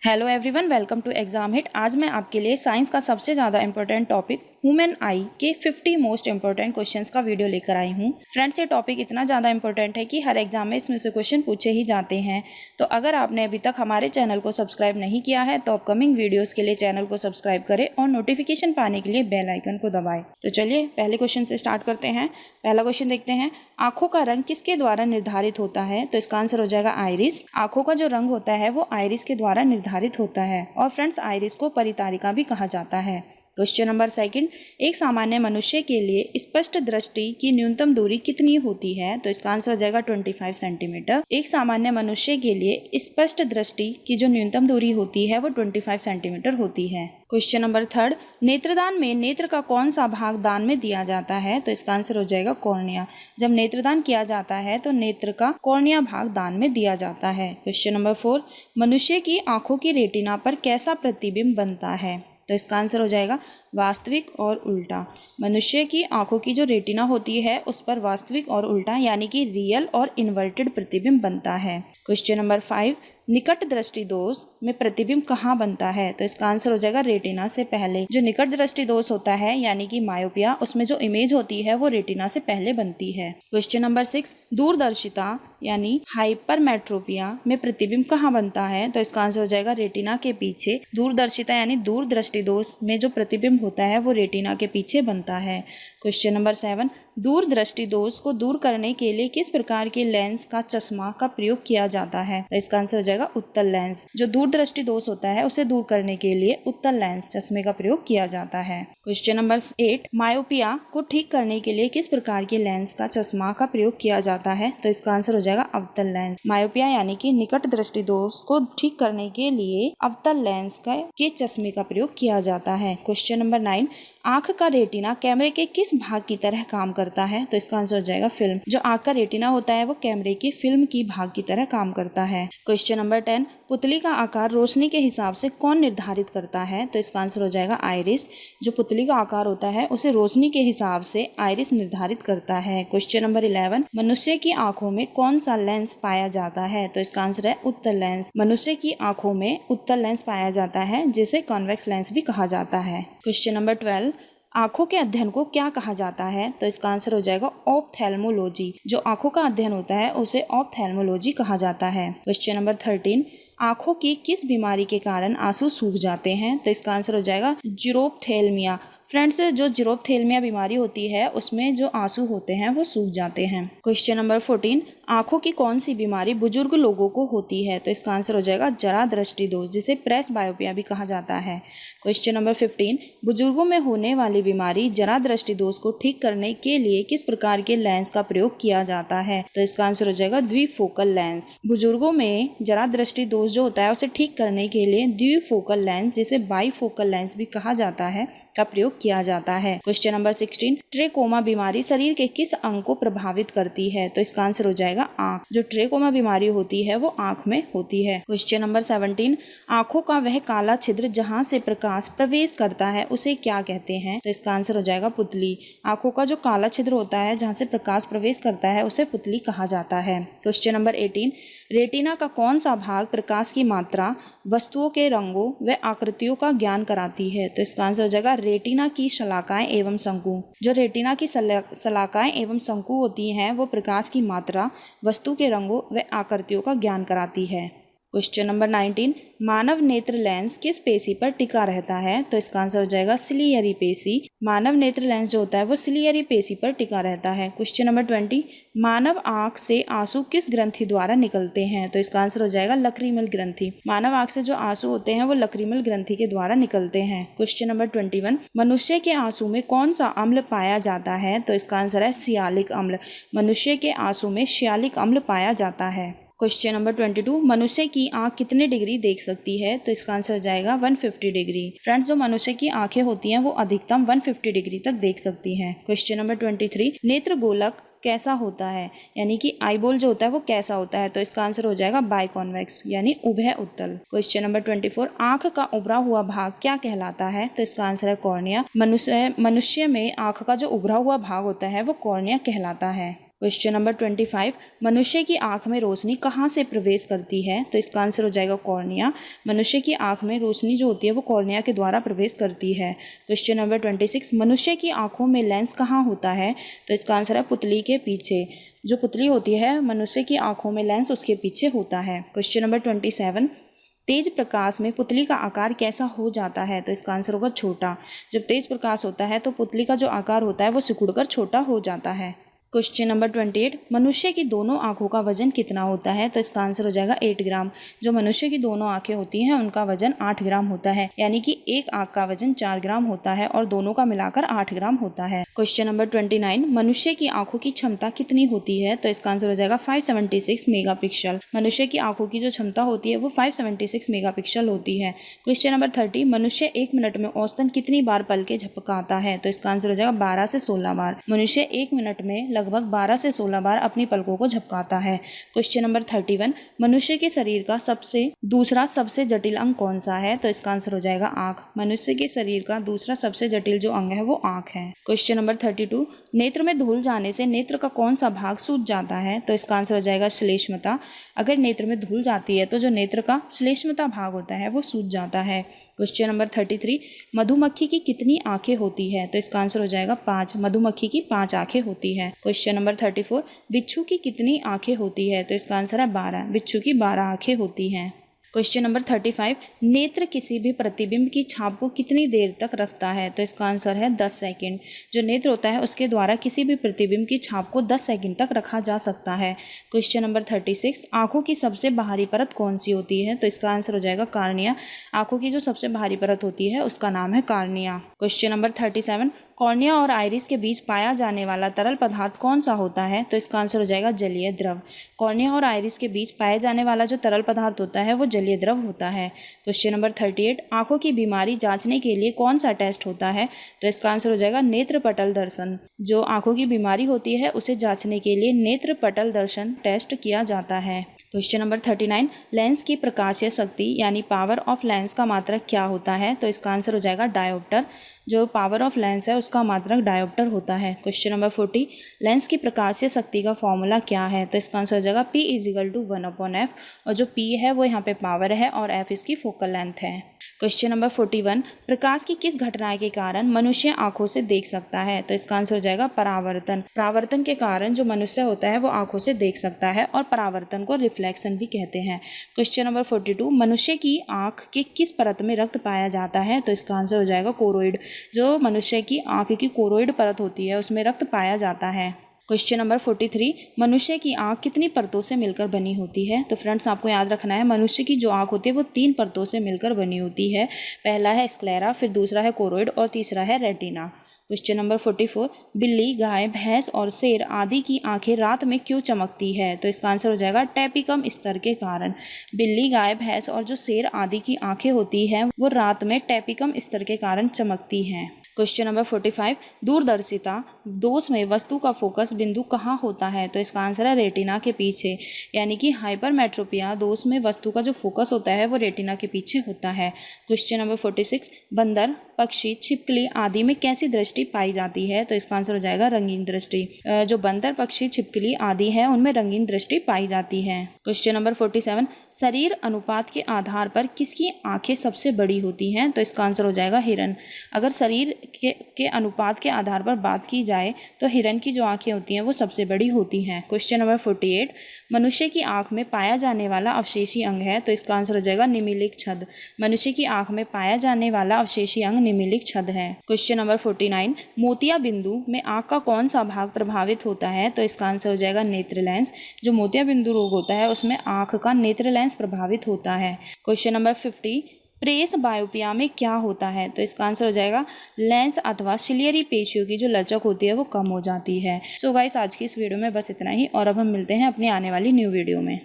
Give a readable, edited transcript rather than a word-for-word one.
Hello everyone, welcome to exam hit. आज मैं आपके लिए साइंस का सबसे ज़्यादा इंपॉर्टेंट टॉपिक ह्यूमन आई के 50 मोस्ट इंपॉर्टेंट क्वेश्चंस का वीडियो लेकर आई हूँ। फ्रेंड्स, ये टॉपिक इतना ज़्यादा इंपॉर्टेंट है कि हर एग्जाम में इसमें से क्वेश्चन पूछे ही जाते हैं। तो अगर आपने अभी तक हमारे चैनल को सब्सक्राइब नहीं किया है तो अपकमिंग वीडियोज़ के लिए चैनल को सब्सक्राइब करें और नोटिफिकेशन पाने के लिए बेल आइकन को दबाएं। तो चलिए पहले क्वेश्चन से स्टार्ट करते हैं। पहला क्वेश्चन देखते हैं, आंखों का रंग किसके द्वारा निर्धारित होता है? तो इसका आंसर हो जाएगा आइरिस। आंखों का जो रंग होता है वो आइरिस के द्वारा निर्धारित होता है। और फ्रेंड्स, आइरिस को परितारिका भी कहा जाता है। क्वेश्चन नंबर सेकंड, एक सामान्य मनुष्य के लिए स्पष्ट दृष्टि की न्यूनतम दूरी कितनी होती है? तो इसका आंसर हो जाएगा 25 सेंटीमीटर। एक सामान्य मनुष्य के लिए स्पष्ट दृष्टि की जो न्यूनतम दूरी होती है वो 25 सेंटीमीटर होती है। क्वेश्चन नंबर थर्ड, नेत्रदान में नेत्र का कौन सा भाग दान में दिया जाता है? तो इसका आंसर हो जाएगा कॉर्निया। जब नेत्रदान किया जाता है तो नेत्र का कॉर्निया भाग दान में दिया जाता है। क्वेश्चन नंबर फोर, मनुष्य की आंखों की रेटिना पर कैसा प्रतिबिंब बनता है? तो इसका आंसर हो जाएगा वास्तविक और उल्टा। मनुष्य की आंखों की जो रेटिना होती है उस पर वास्तविक और उल्टा यानी कि रियल और इन्वर्टेड प्रतिबिंब बनता है। क्वेश्चन नंबर 5, निकट दृष्टि दोष में प्रतिबिंब कहाँ बनता है? तो इसका आंसर हो जाएगा रेटिना से पहले। जो निकट दृष्टि दोष होता है यानी कि मायोपिया, उसमें जो इमेज होती है वो रेटिना से पहले बनती है। क्वेश्चन नंबर 6, दूरदर्शिता यानी हाइपरमेट्रोपिया में प्रतिबिंब कहाँ बनता है? तो इसका आंसर हो जाएगा रेटिना के पीछे। दूरदर्शिता यानी दूरदृष्टि दोष में जो प्रतिबिंब होता है वो रेटिना के पीछे बनता है। क्वेश्चन नंबर 7, दूरदृष्टि दोष को दूर करने के लिए किस प्रकार के लेंस का चश्मा का प्रयोग किया जाता है? तो इसका आंसर हो जाएगा उत्तल लेंस। जो दूरदृष्टि दोष होता है उसे दूर करने के लिए उत्तल लेंस चश्मे का प्रयोग किया जाता है। क्वेश्चन नंबर 8, मायोपिया को ठीक करने के लिए किस प्रकार के लेंस का चश्मा का प्रयोग किया जाता है? तो इसका आंसर हो जाएगा अवतल लेंस। मायोपिया यानी कि निकट दृष्टि दोष को ठीक करने के लिए अवतल लेंस के चश्मे का प्रयोग किया जाता है। क्वेश्चन नंबर 9, आंख का रेटिना कैमरे के किस भाग की तरह काम करता है? तो इसका आंसर हो जाएगा फिल्म। जो आंख का रेटिना होता है वो कैमरे की फिल्म की भाग की तरह काम करता है। क्वेश्चन नंबर 10, पुतली का आकार रोशनी के हिसाब से कौन निर्धारित करता है? तो इसका आंसर हो जाएगा आइरिस। जो पुतली का आकार होता है उसे रोशनी के हिसाब से आइरिस निर्धारित करता है। क्वेश्चन नंबर 11, मनुष्य की आंखों में कौन सा लेंस पाया जाता है? तो इसका आंसर है उत्तल लेंस। मनुष्य की आंखों में उत्तल लेंस पाया जाता है जिसे कॉन्वेक्स लेंस भी कहा जाता है। क्वेश्चन नंबर 12, आंखों के अध्ययन को क्या कहा जाता है? तो इसका आंसर हो जाएगा ऑप्थेल्मोलॉजी। जो आंखों का अध्ययन होता है उसे ऑप्थेल्मोलॉजी कहा जाता है। क्वेश्चन नंबर 13, आंखों की किस बीमारी के कारण आंसू सूख जाते हैं? तो इसका आंसर हो जाएगा जीरोप्थेल्मिया। फ्रेंड्स, जो जीरोप्थेल्मिया बीमारी होती है उसमें जो आंसू होते हैं वो सूख जाते हैं। क्वेश्चन नंबर 14, आंखों की कौन सी बीमारी बुजुर्ग लोगों को होती है? तो इसका आंसर हो जाएगा जरा दृष्टि दोष, जिसे प्रेस बायोपिया भी कहा जाता है। क्वेश्चन नंबर 15, बुजुर्गों में होने वाली बीमारी जरा दृष्टि दोष को ठीक करने के लिए किस प्रकार के लेंस का प्रयोग किया जाता है? तो इसका आंसर हो जाएगा द्विफोकल लेंस। बुजुर्गों में जरा दृष्टि दोष जो होता है उसे ठीक करने के लिए द्विफोकल लेंस, जिसे बाईफोकल लेंस भी कहा जाता है, का प्रयोग किया जाता है। क्वेश्चन नंबर 16, ट्रेकोमा बीमारी शरीर के किस अंग को प्रभावित करती है? तो इसका आंसर हो जाएगा आंख। जो ट्रेकोमा बीमारी होती है वो आंख में होती है। क्वेश्चन नंबर 17, आंखों का वह काला छिद्र जहां से प्रकाश प्रवेश करता है उसे क्या कहते हैं? तो इसका आंसर हो जाएगा पुतली। आंखों का जो काला छिद्र होता है जहां से प्रकाश प्रवेश करता है उसे पुतली कहा जाता है। क्वेश्चन नंबर 18, रेटिना का कौन सा भाग प्रकाश की मात्रा, वस्तुओं के रंगों व आकृतियों का ज्ञान कराती है? तो इसका आंसर हो जाएगा रेटिना की शलाकाएं एवं शंकु। जो रेटिना की शलाकाएं एवं शंकु होती हैं वो प्रकाश की मात्रा, वस्तु के रंगों व आकृतियों का ज्ञान कराती है। क्वेश्चन नंबर 19, मानव नेत्र लेंस किस पेशी पर टिका रहता है? तो इसका आंसर हो जाएगा सिलियरी पेशी। मानव नेत्र लेंस जो होता है वो सिलियरी पेशी पर टिका रहता है। क्वेश्चन नंबर 20, मानव आंख से आंसू किस ग्रंथि द्वारा निकलते हैं? तो इसका आंसर हो जाएगा लक्रीमल ग्रंथि। मानव आंख से जो आंसू होते हैं वो लक्रीमल ग्रंथि के द्वारा निकलते हैं। क्वेश्चन नंबर 21, मनुष्य के आंसू में कौन सा अम्ल पाया जाता है? तो इसका आंसर है सियालिक अम्ल। मनुष्य के आंसू में सियालिक अम्ल पाया जाता है। क्वेश्चन नंबर 22, मनुष्य की आंख कितने डिग्री देख सकती है? तो इसका आंसर हो जाएगा 150 डिग्री। फ्रेंड्स, जो मनुष्य की आंखें होती हैं वो अधिकतम 150 डिग्री तक देख सकती हैं। क्वेश्चन नंबर 23, नेत्र गोलक कैसा होता है, यानी कि आईबॉल जो होता है वो कैसा होता है? तो इसका आंसर हो जाएगा बाइकॉन्वेक्स यानी उभय उत्तल। क्वेश्चन नंबर 24, आंख का उभरा हुआ भाग क्या कहलाता है? तो इसका आंसर है कॉर्निया। मनुष्य में आंख का जो उभरा हुआ भाग होता है वो कॉर्निया कहलाता है। क्वेश्चन नंबर 25, मनुष्य की आंख में रोशनी कहाँ से प्रवेश करती है? तो इसका आंसर हो जाएगा कॉर्निया। मनुष्य की आंख में रोशनी जो होती है वो कॉर्निया के द्वारा प्रवेश करती है। क्वेश्चन नंबर 26, मनुष्य की आंखों में लेंस कहाँ होता है? तो इसका आंसर है पुतली के पीछे। जो पुतली होती है मनुष्य की आंखों में लेंस उसके पीछे होता है। क्वेश्चन नंबर 27, तेज प्रकाश में पुतली का आकार कैसा हो जाता है? तो इसका आंसर होगा छोटा। जब तेज प्रकाश होता है तो पुतली का जो आकार होता है वो सिकुड़कर छोटा हो जाता है। क्वेश्चन नंबर 28, मनुष्य की दोनों आंखों का वजन कितना होता है? तो इसका आंसर हो जाएगा 8 ग्राम। जो मनुष्य की दोनों आंखें होती हैं उनका वजन 8 ग्राम होता है, यानी कि एक आंख का वजन 4 ग्राम होता है और दोनों का मिलाकर 8 ग्राम होता है। क्वेश्चन नंबर 29, मनुष्य की आंखों की क्षमता कितनी होती है? तो इसका आंसर हो जाएगा 576 मेगापिक्सल। मनुष्य की आंखों की जो क्षमता होती है वो 576 मेगापिक्सल होती है। क्वेश्चन नंबर 30, मनुष्य 1 मिनट में औसतन कितनी बार पलकें झपकाता है? तो इसका आंसर हो जाएगा 12 से 16 बार। मनुष्य 1 मिनट में लगभग 12 से 16 बार अपनी पलकों को झपकाता है। क्वेश्चन नंबर 31, मनुष्य के शरीर का दूसरा सबसे जटिल अंग कौन सा है? तो इसका आंसर हो जाएगा आंख। मनुष्य के शरीर का दूसरा सबसे जटिल जो अंग है वो आंख है। क्वेश्चन नंबर 32, नेत्र में धूल जाने से नेत्र का कौन सा भाग सूज जाता है? तो इसका आंसर हो जाएगा श्लेष्मता। अगर नेत्र में धूल जाती है तो जो नेत्र का श्लेष्मता भाग होता है वो सूज जाता है। क्वेश्चन नंबर 33, मधुमक्खी की कितनी आंखें होती है? तो इसका आंसर हो जाएगा 5। मधुमक्खी की 5 आंखें होती है। क्वेश्चन नंबर 34, बिच्छू की कितनी आंखें होती है? तो इसका आंसर है 12। बिच्छू की 12 आंखें होती हैं। क्वेश्चन नंबर 35, नेत्र किसी भी प्रतिबिंब की छाप को कितनी देर तक रखता है? तो इसका आंसर है 10 सेकंड। जो नेत्र होता है उसके द्वारा किसी भी प्रतिबिंब की छाप को 10 सेकंड तक रखा जा सकता है। क्वेश्चन नंबर 36, आंखों की सबसे बाहरी परत कौन सी होती है? तो इसका आंसर हो जाएगा कार्निया। आंखों की जो सबसे बाहरी परत होती है उसका नाम है कार्निया। क्वेश्चन नंबर 37, कॉर्निया और आइरिस के बीच पाया जाने वाला तरल पदार्थ कौन सा होता है? तो इसका आंसर हो जाएगा जलीय द्रव। कॉर्निया और आइरिस के बीच पाया जाने वाला जो तरल पदार्थ होता है वो जलीय द्रव होता है। क्वेश्चन नंबर 38, आंखों की बीमारी जांचने के लिए कौन सा टेस्ट होता है? तो इसका आंसर हो जाएगा नेत्र पटल दर्शन। जो आंखों की बीमारी होती है उसे जांचने के लिए नेत्र पटल दर्शन टेस्ट किया जाता है। क्वेश्चन नंबर 39, लेंस की प्रकाशीय शक्ति यानी पावर ऑफ लेंस का मात्रक क्या होता है? तो इसका आंसर हो जाएगा डायोप्टर। जो पावर ऑफ लेंस है उसका मात्रक डायोप्टर होता है। क्वेश्चन नंबर 40, लेंस की प्रकाशीय शक्ति का फॉर्मूला क्या है? तो इसका आंसर हो जाएगा P = 1/f। और जो P है वो यहाँ पे पावर है और F इसकी फोकल लेंथ है। क्वेश्चन नंबर 41, प्रकाश की किस घटना के कारण मनुष्य आंखों से देख सकता है? तो इसका आंसर हो जाएगा परावर्तन। परावर्तन के कारण जो मनुष्य होता है वो आंखों से देख सकता है और परावर्तन को रिफ्लेक्शन भी कहते हैं। क्वेश्चन नंबर 42, मनुष्य की आंख के किस परत में रक्त पाया जाता है? तो इसका आंसर हो जाएगा कोरोइड। जो मनुष्य की आंख की कोरोइड परत होती है उसमें रक्त पाया जाता है। क्वेश्चन नंबर 43, मनुष्य की आंख कितनी परतों से मिलकर बनी होती है? तो फ्रेंड्स आपको याद रखना है मनुष्य की जो आंख होती है वो 3 परतों से मिलकर बनी होती है। पहला है स्क्लेरा, फिर दूसरा है कोरोइड और तीसरा है रेटिना। क्वेश्चन नंबर 44, बिल्ली, गाय, भैंस और शेर आदि की आंखें रात में क्यों चमकती है? तो इसका आंसर हो जाएगा टैपिकम स्तर के कारण। बिल्ली, गाय, भैंस और जो शेर आदि की आंखें होती हैं वो रात में टैपिकम स्तर के कारण चमकती हैं। क्वेश्चन नंबर 45, दूरदर्शिता दोष में वस्तु का फोकस बिंदु कहाँ होता है? तो इसका आंसर है रेटिना के पीछे, यानी कि हाइपरमेट्रोपिया दोष में वस्तु का जो फोकस होता है वो रेटिना के पीछे होता है। क्वेश्चन नंबर 46, बंदर, पक्षी, छिपकली आदि में कैसी दृष्टि पाई जाती है? तो इसका आंसर हो जाएगा रंगीन दृष्टि। जो बंदर, पक्षी, छिपकली आदि है उनमें रंगीन दृष्टि पाई जाती है। क्वेश्चन नंबर 47, शरीर अनुपात के आधार पर किसकी आंखें सबसे बड़ी होती हैं? तो इसका आंसर हो जाएगा हिरन। अगर शरीर के अनुपात के आधार पर बात की जाए तो हिरन की जो आंखें होती हैं वो सबसे बड़ी होती हैं। क्वेश्चन नंबर 48, मनुष्य की आंख में पाया जाने वाला अवशेषी अंग है? तो इसका आंसर हो जाएगा निमिलिक छद। मनुष्य की आंख में पाया जाने वाला अवशेषी अंग निमिलिक छद है। क्वेश्चन नंबर 49, मोतिया बिंदु में आंख का कौन सा भाग प्रभावित होता है? तो इसका आंसर हो जाएगा नेत्र लेंस। जो मोतिया बिंदु रोग होता है उसमें आंख का नेत्र लेंस प्रभावित होता है। क्वेश्चन नंबर 50, प्रेस बायोपिया में क्या होता है? तो इसका आंसर हो जाएगा लेंस अथवा सिलियरी पेशियों की जो लचक होती है वो कम हो जाती है। सो गाइस आज की इस वीडियो में बस इतना ही और अब हम मिलते हैं अपनी आने वाली न्यू वीडियो में।